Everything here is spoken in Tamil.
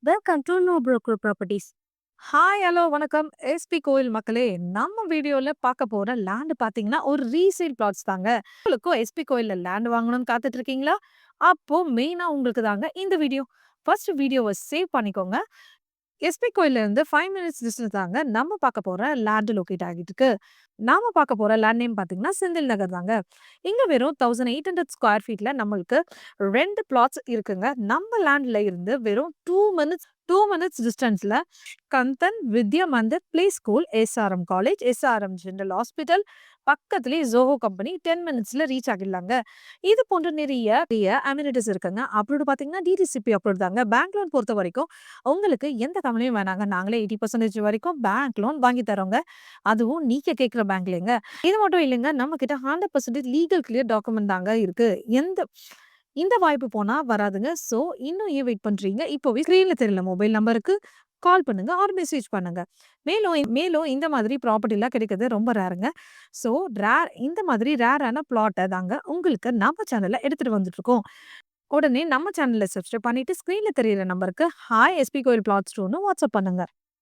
Welcome to know broker properties. Hi, hello, வணக்கம். எஸ்பி கோயில் மக்களே! நம்ம வீடியோல பார்க்க போற லேண்ட் பார்த்தீங்கன்னா, ஒரு ரீசேல் பிளாட்ஸ் தாங்க. உங்களுக்கும் எஸ்பி கோயில்ல லேண்ட் வாங்கணும்னு காத்துட்டு இருக்கீங்களா? அப்போ மெயினா உங்களுக்கு தாங்க இந்த வீடியோ. ஃபர்ஸ்ட் வீடியோவ சேவ் பண்ணிக்கோங்க. எஸ்பி கோயில்ல இருந்து 5 மினிட்ஸ் டிஸ்டன்ஸ் தாங்க நம்ம பார்க்க போற லேண்ட் லொகேட் ஆகிட்டு இருக்கு. நாம பார்க்க போற லேண்ட் நேம் பார்த்தீங்கன்னா, செந்தில் நகர் தாங்க. இங்க வெறும் 1800 ஸ்கொயர் ஃபீட்ல நம்மளுக்கு 2 பிளாட்ஸ் இருக்குங்க. நம்ம லேண்ட்ல இருந்து வெறும் 2 மினிட்ஸ் டிஸ்டன்ஸ்ல Kandan Vidya Mandir play school, SRM college, SRM general hospital பக்கத்திலேயே ஜோஹோ கம்பெனி 10 மினிட்ஸ்ல ரீச் ஆகிடலாங்க. இது போன்ற நிறைய அம்யூனிட்டிஸ் இருக்குங்க. அப்ரூவ்டு பார்த்தீங்கன்னா டிடிசிபி அப்ரூவ்ட் தாங்க. பேங்க் லோன் பொறுத்த வரைக்கும் உங்களுக்கு எந்த கவலையும் வேணாங்க. நாங்களே 80% வரைக்கும் பேங்க் லோன் வாங்கி தரோங்க. அதுவும் நீங்க கேட்குற பேங்க்லேங்க. இது மட்டும் இல்லைங்க. நம்ம கிட்ட 100% லீகல் கிளியர் டாக்குமெண்ட் தாங்க இருக்கு. இந்த வாய்ப்பு போனா வராதுங்க. ஸோ இன்னும் ஏன் வெயிட் பண்றீங்க? இப்போவே ஸ்க்ரீன்ல தெரியல மொபைல் நம்பருக்கு கால் பண்ணுங்க ஆர் மெசேஜ் பண்ணுங்க. மேலும் இந்த மாதிரி ப்ராப்பர்ட்டிலாம் கிடைக்கிறது ரொம்ப ரேருங்க. ஸோ இந்த மாதிரி ரேரான பிளாட்ட தாங்க உங்களுக்கு நம்ம சேனல்ல எடுத்துட்டு வந்துட்டுருக்கோம். உடனே நம்ம சேனல்ல சப்ஸ்கிரைப் பண்ணிட்டு ஸ்க்ரீன்ல தெரியிற நம்பருக்கு ஹாய் எஸ்பி கோயில் பிளாட்ஸ் 2ன்னு வாட்ஸ்அப் பண்ணுங்க.